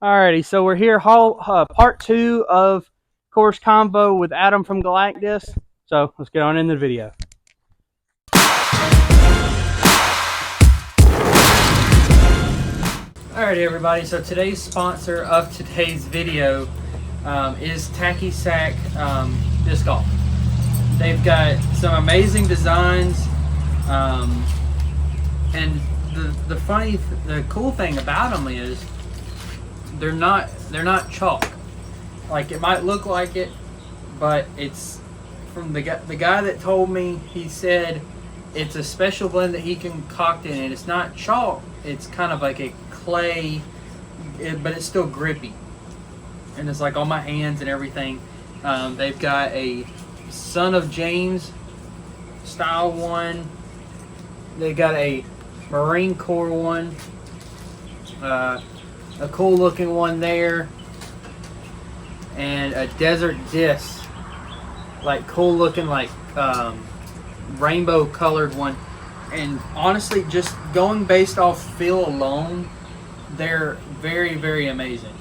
Alrighty, so we're here, part 2 of course Convo with Adam from Galacdisc. So let's get on in the video. Alrighty, everybody. So today's sponsor of today's video is Tacky Sack Disc Golf. They've got some amazing designs, and the cool thing about them is they're not chalk. Like, it might look like it, but it's from the guy that told me. He said it's a special blend that he concocted, and it's not chalk. It's kind of like a clay, but it's still grippy, and it's like on my hands and everything. They've got a Son of James style one. They got a Marine Corps one. A cool looking one there, and a desert disc, like cool looking, like rainbow colored one. And honestly, just going based off feel alone, they're very, very amazing.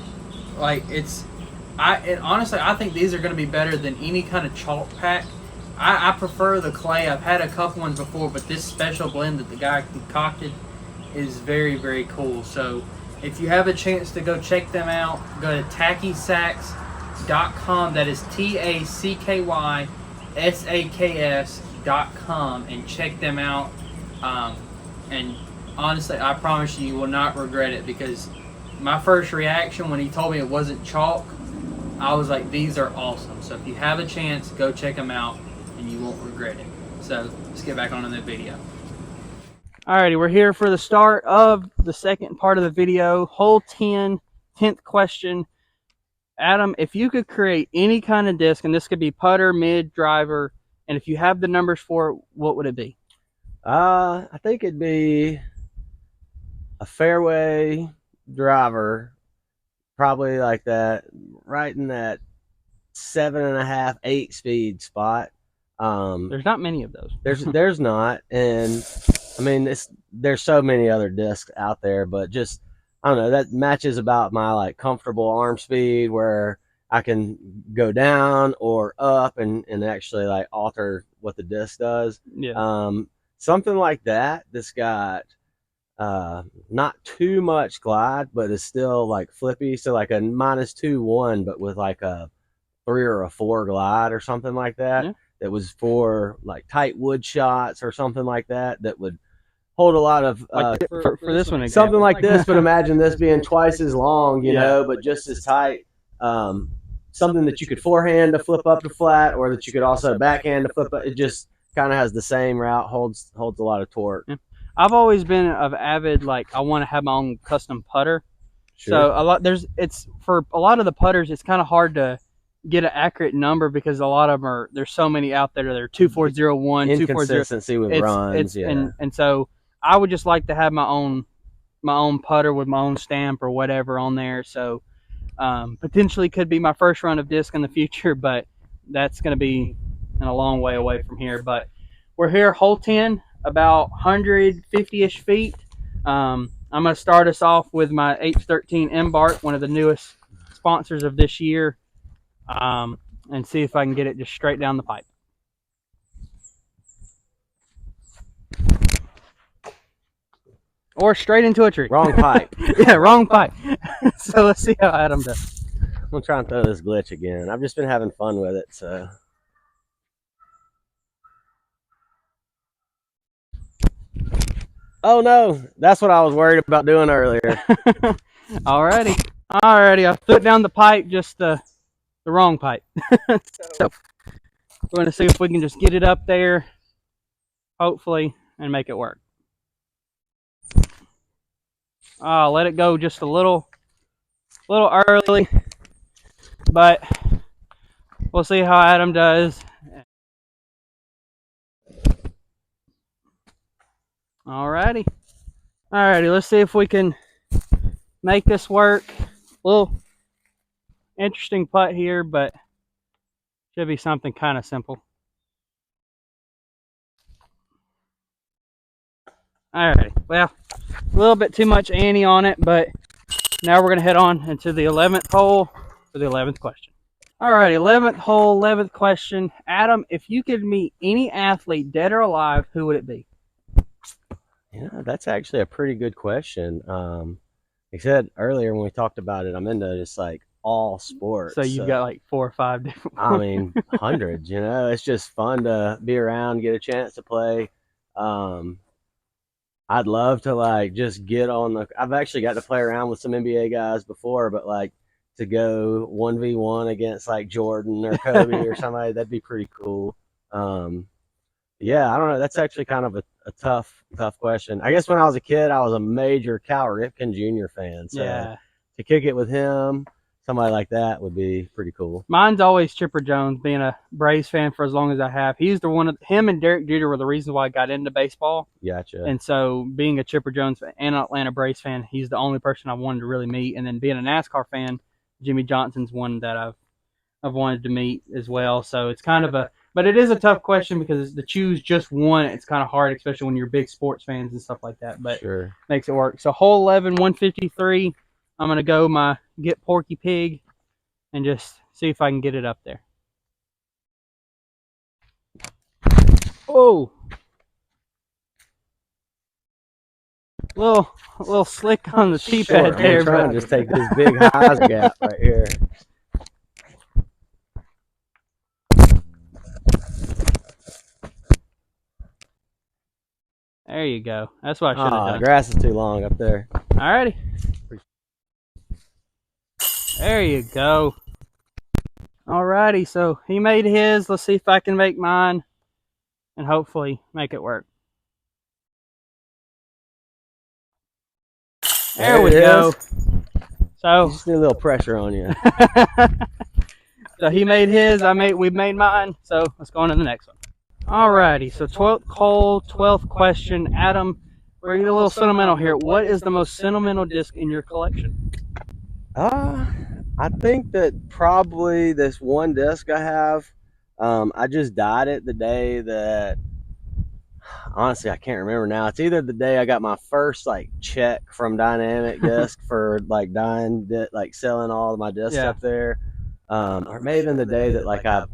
Like, honestly, I think these are going to be better than any kind of chalk pack. I prefer the clay. I've had a couple ones before, but this special blend that the guy concocted is very, very cool. So if you have a chance to go check them out, go to tackysacks.com. That is TACKYSAKS.com, and check them out. And honestly, I promise you will not regret it, because my first reaction when he told me it wasn't chalk, I was like, these are awesome. So if you have a chance, go check them out and you won't regret it. So let's get back on in the video. Alrighty, we're here for the start of the second part of the video. Hole 10, 10th question. Adam, if you could create any kind of disc, and this could be putter, mid, driver, and if you have the numbers for it, what would it be? I think it'd be a fairway driver, probably like that, right in that 7.5, 8 speed spot. There's not many of those. There's not, and I mean, there's so many other discs out there, but just, I don't know, that matches about my like comfortable arm speed, where I can go down or up and actually like alter what the disc does. Yeah. Something like that. This got not too much glide, but it's still like flippy. So like a -2-1, but with like a 3 or a 4 glide or something like that. Yeah. That was for like tight wood shots or something like that. That would hold a lot of like for this one, something like this. But imagine this being twice as long, you know, but just as tight. Something that you could forehand to flip up to flat, or that you could also backhand to flip up. It just kind of has the same route, holds a lot of torque. Yeah. I've always been of avid, like, I want to have my own custom putter. Sure. So for a lot of the putters, it's kind of hard to get an accurate number, because a lot of them there's so many out there. They're 2401, inconsistency with runs. Yeah. And so I would just like to have my own putter with my own stamp or whatever on there. So potentially could be my first run of disc in the future, but that's going to be a long way away from here. But we're here, hole 10, about 150-ish feet. I'm going to start us off with my H13 Embark, one of the newest sponsors of this year, and see if I can get it just straight down the pipe. Or straight into a tree. Wrong pipe. Yeah, wrong pipe. So let's see how Adam does. I'm going to try and throw this glitch again. I've just been having fun with it, so. Oh no, that's what I was worried about doing earlier. Alrighty, I threw it down the pipe, just the wrong pipe. So we're going to see if we can just get it up there, hopefully, and make it work. Let it go just a little early, but we'll see how Adam does. Alrighty, let's see if we can make this work. A little interesting putt here, but should be something kind of simple. Alrighty, well, a little bit too much ante on it, but Now we're going to head on into the 11th hole for the 11th question. All right, 11th hole, 11th question. Adam, if you could meet any athlete, dead or alive, who would it be? Yeah, that's actually a pretty good question. Like I said earlier when we talked about it, I'm into just like all sports. So you've got like 4 or 5 different I mean, hundreds, you know, it's just fun to be around, get a chance to play. I'd love to like just get on the. I've actually got to play around with some NBA guys before, but like to go 1v1 against like Jordan or Kobe or somebody, that'd be pretty cool. Um, yeah, I don't know. That's actually kind of a tough question. I guess when I was a kid, I was a major Cal Ripken Jr. fan. So Yeah. to kick it with him, somebody like that would be pretty cool. Mine's always Chipper Jones, being a Braves fan for as long as I have. He's the one of him and Derek Jeter were the reasons why I got into baseball. Gotcha. And so being a Chipper Jones and an Atlanta Braves fan, he's the only person I wanted to really meet. And then being a NASCAR fan, Jimmy Johnson's one that I've wanted to meet as well. So it's kind of a, but it is a tough question because to choose just one, it's kind of hard, especially when you're big sports fans and stuff like that. But Sure. Makes it work. So hole 11, 153. I'm gonna go my Get Porky Pig and just see if I can get it up there. Oh, a little slick on the tee pad there. I'm trying to just take this big highs gap right here. There you go. That's what I should have done. The grass is too long up there. Alrighty. There you go. Alrighty, so he made his. Let's see if I can make mine and hopefully make it work. There we go. So you just need a little pressure on you. So he made his, we made mine. So let's go on to the next one. Alrighty, so 12th hole, 12th question. Adam, we're getting a little sentimental here. What is the most sentimental disc in your collection? I think that probably this one disc I have. I just dyed it the day that. Honestly, I can't remember now. It's either the day I got my first like check from Dynamic Disc for like like selling all of my discs up there, or maybe the day that like I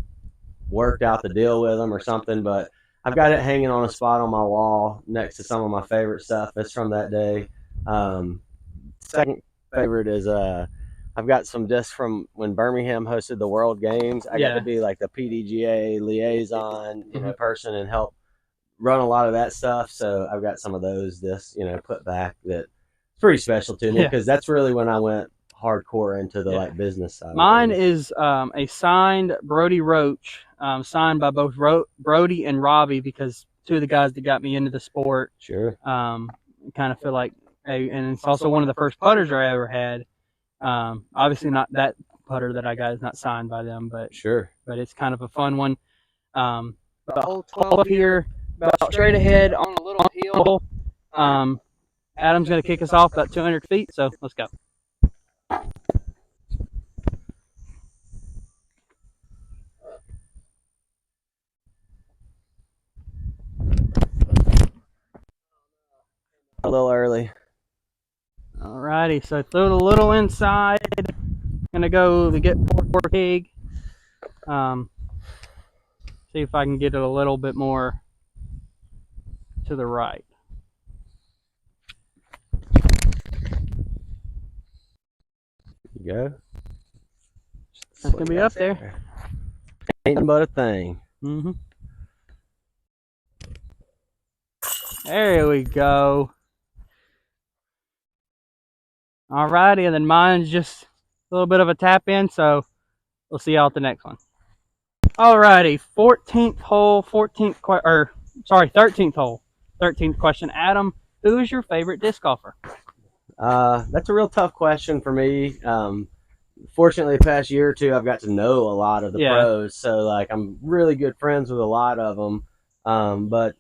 worked out the deal with them or something. But I've got it hanging on a spot on my wall next to some of my favorite stuff. It's from that day. Second favorite is I've got some discs from when Birmingham hosted the World Games. I got to be like the PDGA liaison, person and help run a lot of that stuff. So I've got some of those discs, put back. That's pretty special to me because that's really when I went hardcore into the like business side. Mine is a signed Brody Roach, signed by both Brody and Robbie, because two of the guys that got me into the sport. Sure. Kind of feel like, and it's also one of the first putters I ever had. Obviously not that putter that I got is not signed by them, but sure. But it's kind of a fun one. The hole 12 here, about straight ahead on a little hill. Adam's going to kick us off about 200 feet, so let's go. A little early. Alrighty, so throw it a little inside. Gonna go to Get Porky Pig. See if I can get it a little bit more to the right. You go. That's gonna be up there. Ain't but a thing. There we go. Alrighty, and then mine's just a little bit of a tap in, so we'll see y'all at the next one. Alrighty, 13th hole, 13th hole, 13th question. Adam, who is your favorite disc golfer? That's a real tough question for me. Fortunately, the past year or two, I've got to know a lot of the pros, so like I'm really good friends with a lot of them. But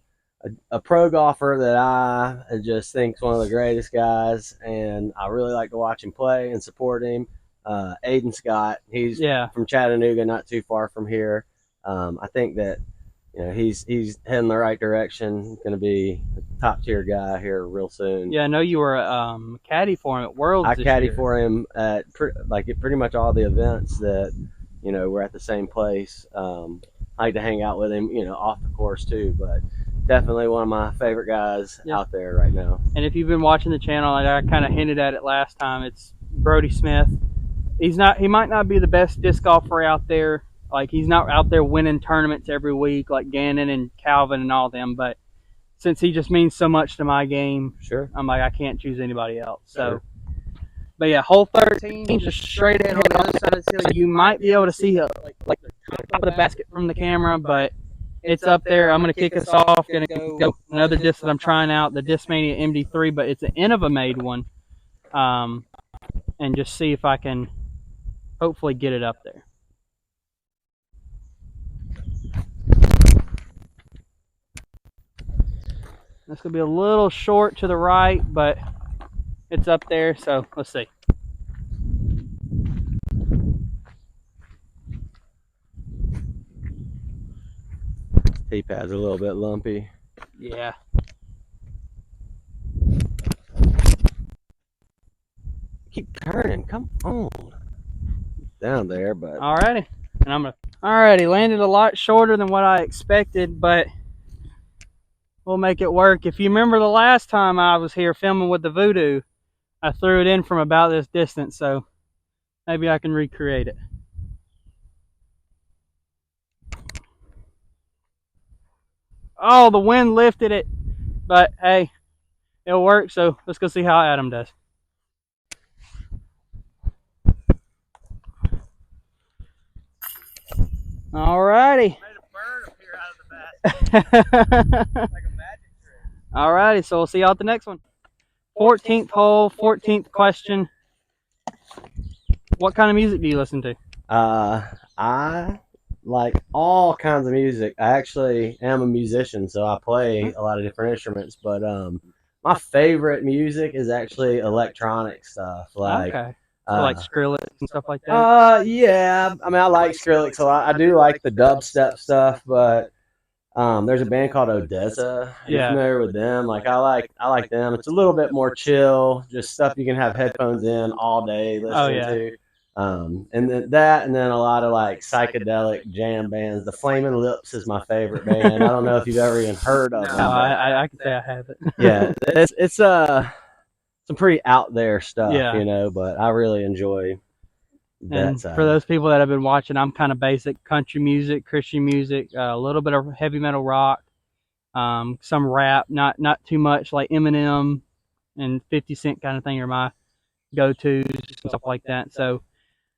a pro golfer that I just think is one of the greatest guys, and I really like to watch him play and support him. Aiden Scott, he's from Chattanooga, not too far from here. I think that you know, he's heading the right direction. Going to be a top tier guy here real soon. Yeah, I know you were caddy for him at Worlds I this caddy year. for him at pretty much all the events that, you know, we're at the same place. I like to hang out with him, you know, off the course too, but definitely one of my favorite guys out there right now. And if you've been watching the channel, like I kind of hinted at it last time, it's Brody Smith. He might not be the best disc golfer out there. Like, he's not out there winning tournaments every week like Gannon and Calvin and all them, but since he just means so much to my game, Sure, I'm like, I can't choose anybody else. So, but yeah, hole 13, just straight ahead on the other side of the hill. You might be able to see like the top of the basket from the camera, but it's up there. I'm going to kick us off. Going to go another disc that I'm trying out, the Discmania MD3, but it's an Innova made one, and just see if I can hopefully get it up there. This could be a little short to the right, but it's up there, so let's see. T-pad's a little bit lumpy. Yeah. Keep turning, come on. Down there, but Alrighty. And alrighty, landed a lot shorter than what I expected, but we'll make it work. If you remember the last time I was here filming with the Voodoo, I threw it in from about this distance, so maybe I can recreate it. Oh, the wind lifted it, but hey, it'll work, so let's go see how Adam does. Alrighty. Made a bird appear out of the basket. Like a magic trick. Alrighty, so we'll see y'all at the next one. 14th hole, 14th question. What kind of music do you listen to? I like all kinds of music. I actually am a musician, so I play a lot of different instruments, but my favorite music is actually electronic stuff. Like okay. So like Skrillex and stuff like that? Yeah. I mean, I like Skrillex a lot. I do like the dubstep stuff, but there's a band called Odessa. You're familiar with them? Like I like them. It's a little bit more chill, just stuff you can have headphones in all day listening to. And then a lot of like psychedelic jam bands. The Flaming Lips is my favorite band. I don't know if you've ever even heard of them. No, I can say I haven't. Yeah, it's some pretty out there stuff, you know, but I really enjoy that and side. For those people that have been watching, I'm kind of basic country music, Christian music, a little bit of heavy metal rock, some rap, not too much, like Eminem and 50 Cent kind of thing are my go-tos and stuff like that. So,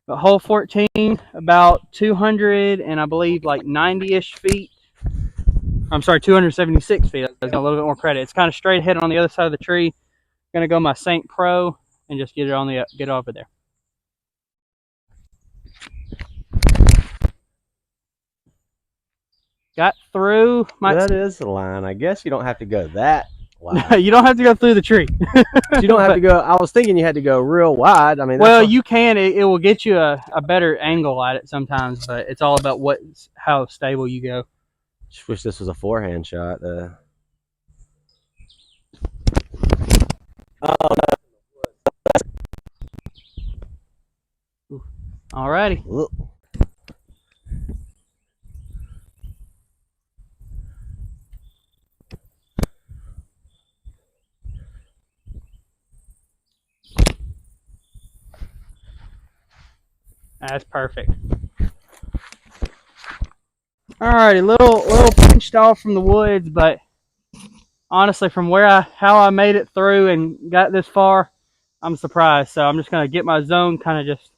but hole 14, about 200 and I believe like 90-ish feet. I'm sorry, 276 feet. That's a little bit more credit. It's kind of straight ahead on the other side of the tree. Gonna go my St. Pro and just get over there. Got through. That is the line. I guess you don't have to go that wide. You don't have to go through the tree. You don't have to go. I was thinking you had to go real wide. I mean, well, you can. It will get you a better angle at it sometimes, but it's all about how stable you go. Just wish this was a forehand shot. Alrighty. That's perfect. Alrighty, little pinched off from the woods, but honestly, from how I made it through and got this far, I'm surprised. So I'm just gonna get my zone kind of just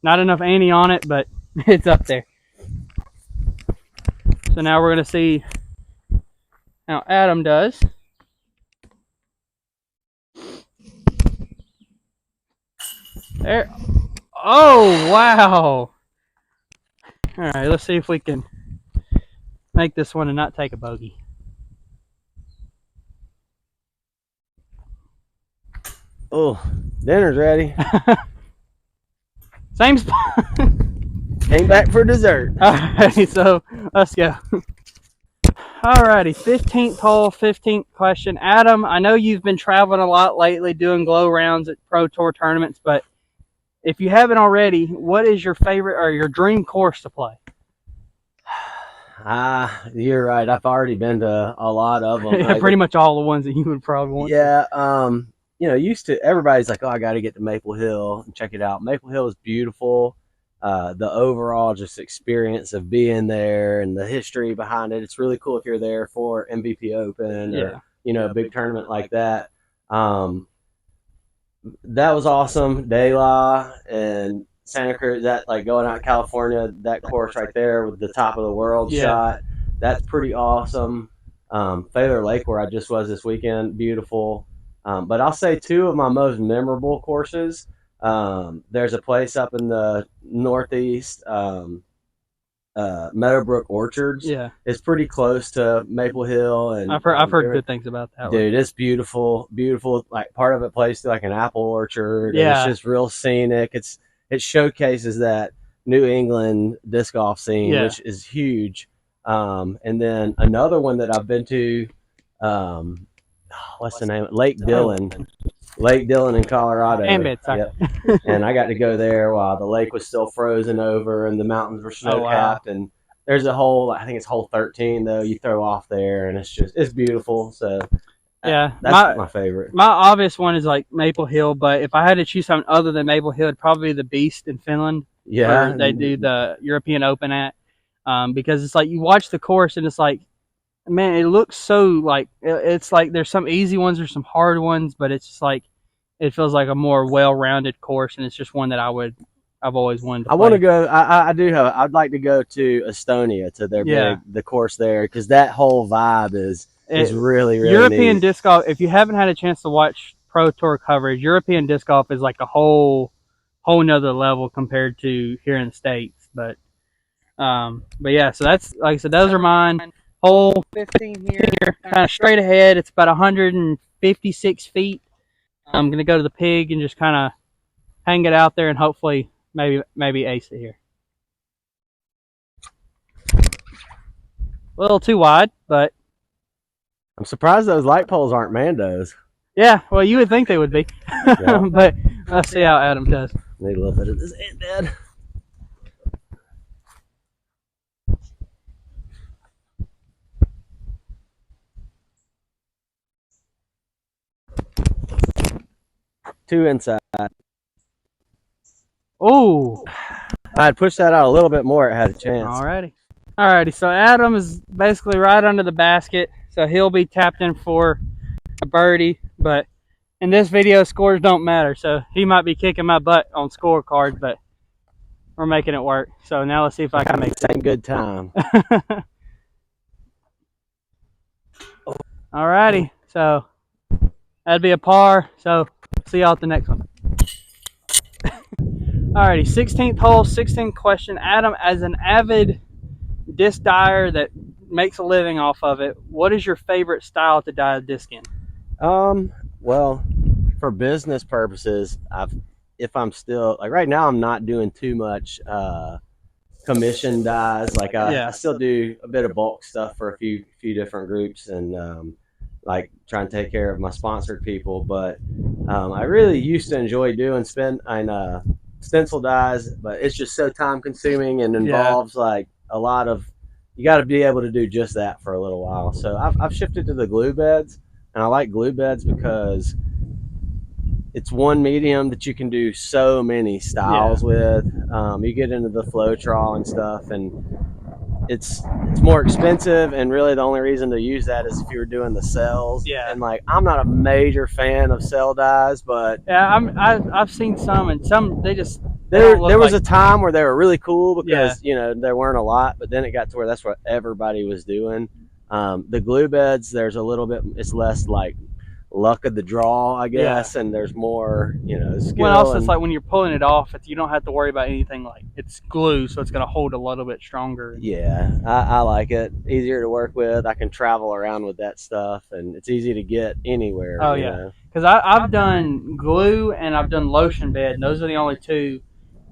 not enough ante on it, but it's up there. So now we're gonna see how Adam does. There. Oh, wow. All right, let's see if we can make this one and not take a bogey. Oh, dinner's ready. Same spot. Came back for dessert. Alrighty, so let's go. Alrighty, 15th hole, 15th question. Adam, I know you've been traveling a lot lately doing glow rounds at Pro Tour tournaments, but if you haven't already, what is your favorite or your dream course to play? You're right. I've already been to a lot of them. Yeah, pretty much all the ones that you would probably want to. Yeah. Used to everybody's like, oh, I got to get to Maple Hill and check it out. Maple Hill is beautiful. The overall just experience of being there and the history behind it. It's really cool if you're there for MVP Open or a big tournament like that. That was awesome. De La and Santa Cruz, that like going out to California, that course right there with the top of the world shot. That's pretty awesome. Failure Lake, where I just was this weekend, beautiful. But I'll say two of my most memorable courses. There's a place up in the Northeast, Meadowbrook Orchards. Yeah, it's pretty close to Maple Hill, and I've heard good things about that. Dude, it's beautiful, beautiful. Like part of it plays like an apple orchard. Yeah, and it's just real scenic. It showcases that New England disc golf scene, which is huge. And then another one that I've been to, what's the name? Lake Dillon. Lake Dillon in Colorado. Yep. And I got to go there while the lake was still frozen over and the mountains were snow capped. And there's a hole, I think it's hole 13 though, you throw off there, and it's beautiful. So yeah, that's my favorite. My obvious one is like Maple Hill, but if I had to choose something other than Maple Hill, it'd probably be the Beast in Finland. Yeah, where they do the European Open at, because it's like you watch the course and it's like, man, it looks so like it's like there's some easy ones, there's some hard ones, but it's just like it feels like a more well-rounded course, and it's just one that I've always wanted to play. I want to go. I'd like to go to Estonia to their the course there, because that whole vibe is really European neat. disc golf. If you haven't had a chance to watch Pro Tour coverage, European disc golf is like a whole nother level compared to here in the States. But yeah, so that's like I said, those are mine. Hole 15 here, kind of straight ahead. It's about 156 feet. I'm gonna go to the pig and just kind of hang it out there and hopefully maybe ace it here. A little too wide, but I'm surprised those light poles aren't Mandos. Yeah, well, you would think they would be. Yeah. But let's see how Adam does. Need a little bit of this ant bed. Two inside. Oh, I'd push that out a little bit more. It had a chance. Alrighty. So Adam is basically right under the basket, so he'll be tapped in for a birdie. But in this video, scores don't matter, so he might be kicking my butt on scorecard, but we're making it work. So now let's see if I can make the same good time. Alrighty. So that'd be a par. So see y'all at the next one. Alrighty, 16th hole, 16th question. Adam, as an avid disc dyer that makes a living off of it, what is your favorite style to dye a disc in? Well, for business purposes, if I'm still like right now, I'm not doing too much commission dyes. Like I still do a bit of bulk stuff for a few different groups, and like try and take care of my sponsored people. But I really used to enjoy doing stencil dyes, but it's just so time consuming and involves like a lot of, you got to be able to do just that for a little while. So I've shifted to the glue beds, and I like glue beds because it's one medium that you can do so many styles with. You get into the Floetrol and stuff, and it's more expensive, and really the only reason to use that is if you were doing the cells. And like, I'm not a major fan of cell dyes, but I've seen some, and some there was a time where they were really cool because there weren't a lot, but then it got to where that's what everybody was doing. The glue beds, there's a little bit, it's less like luck of the draw, I guess, and there's more, skill. Well, also it's like when you're pulling it off, you don't have to worry about anything, like it's glue, so it's going to hold a little bit stronger. Yeah, I like it. Easier to work with. I can travel around with that stuff, and it's easy to get anywhere. Oh yeah, because I've done glue and I've done lotion bed, and those are the only two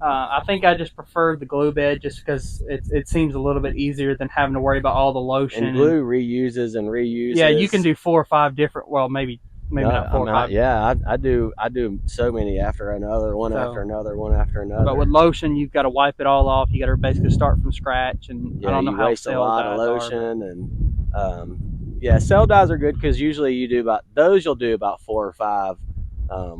I think I just prefer the glue bed just because it seems a little bit easier than having to worry about all the lotion. And glue reuses and reuses. Yeah, you can do 4 or 5 different. Well, maybe not 4 or 5. Yeah, I do so many after another, one after another, one after another. But with lotion, you've got to wipe it all off. You got to basically start from scratch, and yeah, I don't know you how waste a lot of lotion, and yeah, cell dyes are good because usually you do about those. You'll do about 4 or 5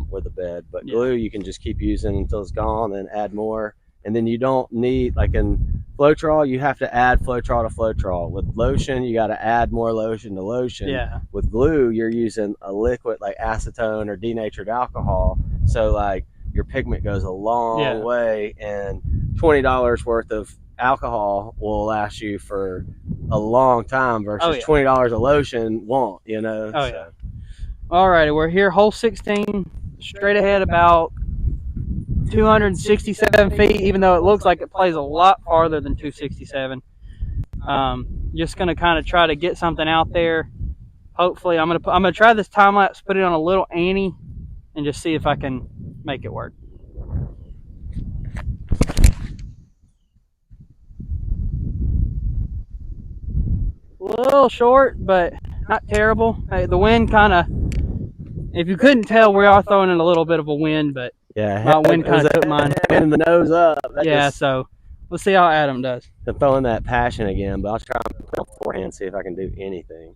with a bed, but glue you can just keep using until it's gone and add more. And then you don't need, like in Floetrol, you have to add Floetrol to Floetrol. With lotion, you got to add more lotion to lotion. Yeah. With glue, you're using a liquid like acetone or denatured alcohol. So like your pigment goes a long way, and $20 worth of alcohol will last you for a long time versus $20 of lotion won't, you know. Yeah. Alrighty, we're here, hole 16, straight ahead about 267 feet, even though it looks like it plays a lot farther than 267. Just gonna kind of try to get something out there. Hopefully, I'm gonna try this time lapse, put it on a little Annie, and just see if I can make it work. A little short, but not terrible. Hey, the wind kind of, if you couldn't tell, we are throwing in a little bit of a wind, but my wind kind of took mine. And the nose up. Yeah, so let's see how Adam does. I'm throwing that passion again, but I'll try and put on forehand, see if I can do anything.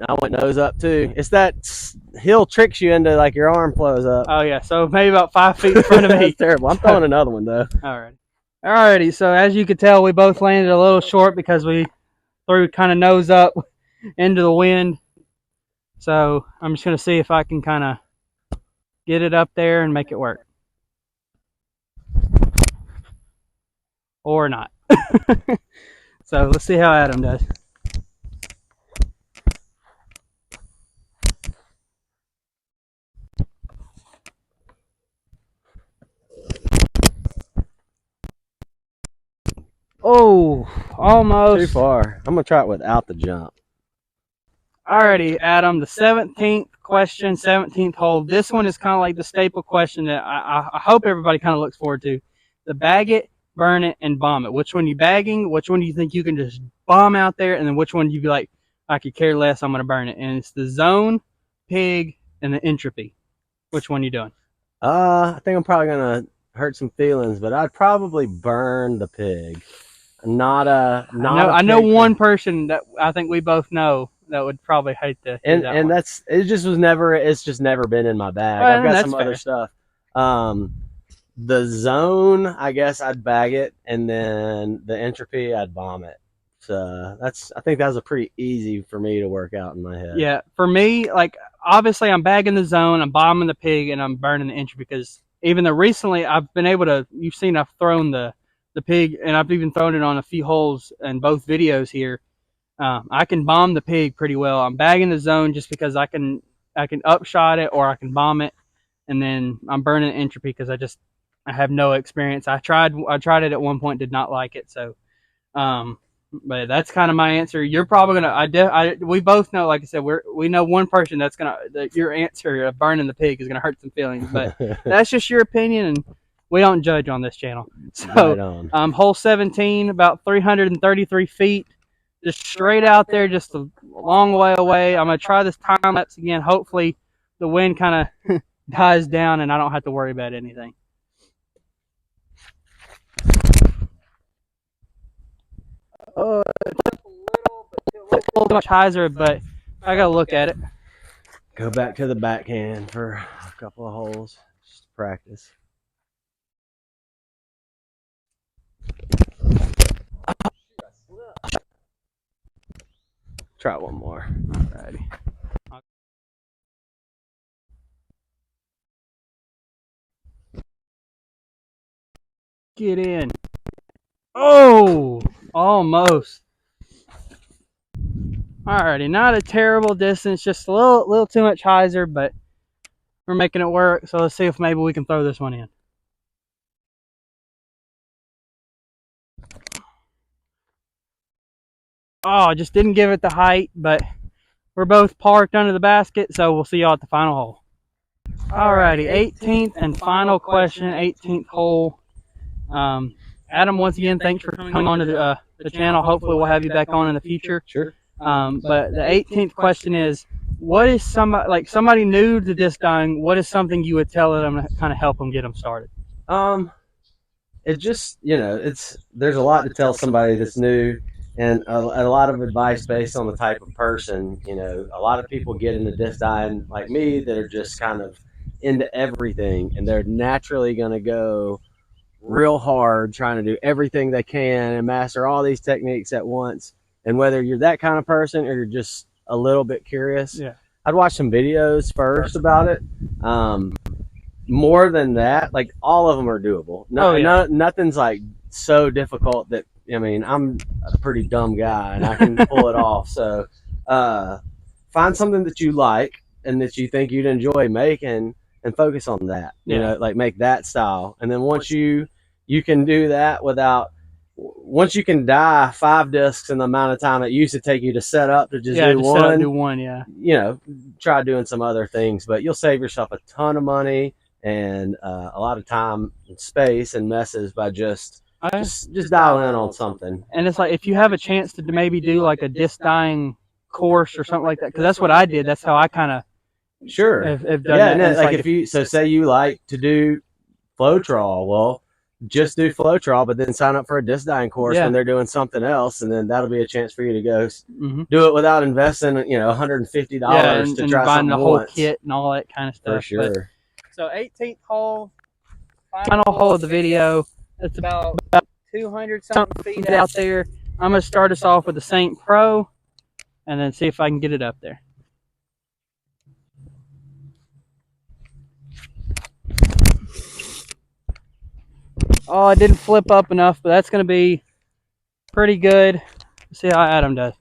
I went nose up too. It's that hill tricks you into like your arm flows up. Oh yeah, so maybe about 5 feet in front of me. That's terrible. I'm throwing another one though. Alrighty, so as you can tell, we both landed a little short because we threw kind of nose up into the wind. So I'm just going to see if I can kind of get it up there and make it work. Or not. So let's see how Adam does. Oh, almost. Too far. I'm going to try it without the jump. Alrighty, Adam, the 17th question, 17th hole. This one is kind of like the staple question that I hope everybody kind of looks forward to. The bag it, burn it, and bomb it. Which one you bagging? Which one do you think you can just bomb out there? And then which one do you be like, I could care less, I'm going to burn it? And it's the zone, pig, and the entropy. Which one you doing? I think I'm probably going to hurt some feelings, but I'd probably burn the pig. I know one person that I think we both know that would probably hate to hear that and one. It's just never been in my bag. I've got some other stuff. The zone, I guess I'd bag it, and then the entropy, I'd bomb it. So I think that was a pretty easy for me to work out in my head. Yeah, for me, like obviously I'm bagging the zone, I'm bombing the pig, and I'm burning the entropy because even though recently I've been able to, you've seen I've thrown the pig, and I've even thrown it on a few holes in both videos here. I can bomb the pig pretty well. I'm bagging the zone just because I can upshot it or I can bomb it, and then I'm burning the entropy because I have no experience. I tried it at one point, did not like it. So, but that's kind of my answer. You're probably gonna. We both know, like I said, we know one person that your answer of burning the pig is gonna hurt some feelings, but that's just your opinion, and we don't judge on this channel. So, hole 17, about 333 feet, just straight out there, just a long way away. I'm gonna try this time lapse again. Hopefully, the wind kind of dies down and I don't have to worry about anything. It's a little much hyzer, but I gotta look at it. Go back to the backhand for a couple of holes, just to practice. Try one more. Alrighty. Get in. Oh, almost. Alrighty, not a terrible distance, just a little too much hyzer, but we're making it work. So let's see if maybe we can throw this one in. Oh, I just didn't give it the height, but we're both parked under the basket, so we'll see y'all at the final hole. Alrighty, 18th and final question, 18th hole. Adam, once again, thanks for coming on to the channel. Hopefully we'll have you back on in the future. Sure. But the 18th question is, what is somebody new to disc dying, what is something you would tell them to kind of help them get them started? It just, there's a lot to tell somebody that's new, and a lot of advice based on the type of person. A lot of people get into disc dying like me that are just kind of into everything, and they're naturally going to go real hard trying to do everything they can and master all these techniques at once. And whether you're that kind of person or you're just a little bit curious, yeah, I'd watch some videos first about it. More than that, like, all of them are doable. Nothing's like so difficult that, I'm a pretty dumb guy and I can pull it off. So find something that you like and that you think you'd enjoy making and focus on that. Like, make that style. And then once you can do that once you can die 5 discs in the amount of time it used to take you to set up to just do one, try doing some other things. But you'll save yourself a ton of money and a lot of time and space and messes by just dial in on something. And it's like, if you have a chance to maybe do like a disc dying course or something like that, because that's what I did. That's how I kind of have done that. And like, say you like to do Floetrol, well, just do Floetrol, but then sign up for a disc dying course when they're doing something else, and then that'll be a chance for you to go do it without investing, $150 to try buying the whole once. kit and all that kind of stuff. For sure. So 18th hole, final hole of the video. It's about 200 something feet out there. I'm going to start us off with the Saint Pro and then see if I can get it up there. Oh, I didn't flip up enough, but that's going to be pretty good. Let's see how Adam does.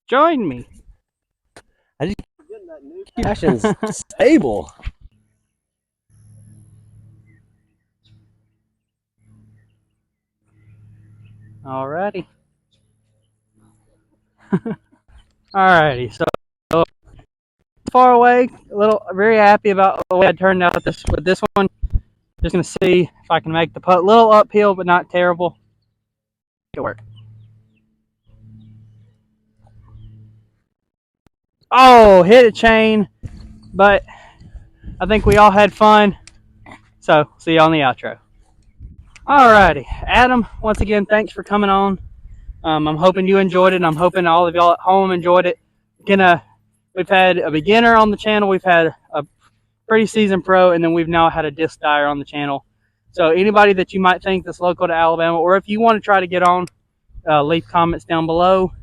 Join me. I just getting that new fashion's stable. Alrighty. Alrighty, so far away, very happy about the way I turned out with this one. Just gonna see if I can make the putt. A little uphill, but not terrible. Make it work. Oh, hit a chain, but I think we all had fun. So, see you on the outro. Alrighty, Adam, once again, thanks for coming on. I'm hoping you enjoyed it, and I'm hoping all of y'all at home enjoyed it. We've had a beginner on the channel, we've had a pretty seasoned pro, and then we've now had a disc dyer on the channel. So anybody that you might think that's local to Alabama, or if you want to try to get on, leave comments down below.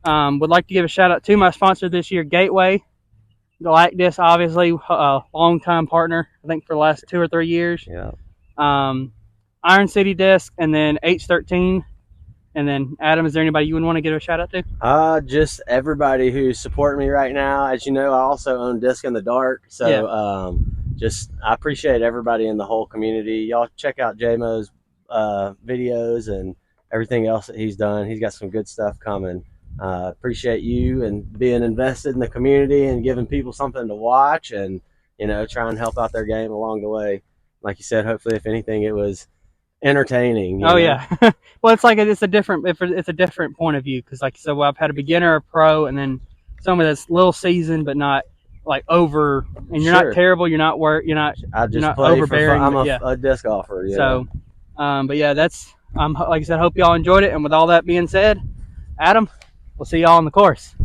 Would like to give a shout out to my sponsor this year, Gateway. Galacdisc, obviously, long-time partner, I think for the last 2 or 3 years. Yeah. Iron City Disc, and then H13. And then, Adam, is there anybody you would want to give a shout out to? Just everybody who's supporting me right now. As you know, I also own Disc in the Dark. So I appreciate everybody in the whole community. Y'all check out JMO's videos and everything else that he's done. He's got some good stuff coming. Appreciate you and being invested in the community and giving people something to watch and, try and help out their game along the way. Like you said, hopefully, if anything, it was entertaining. Yeah. Well, it's a different point of view, because like I said, I've had a beginner, a pro, and then somebody that's little seasoned but not like over, and you're not terrible, you're not overbearing. I'm a disc golfer. So but yeah, that's like I said, hope y'all enjoyed it. And with all that being said, Adam, we'll see y'all on the course.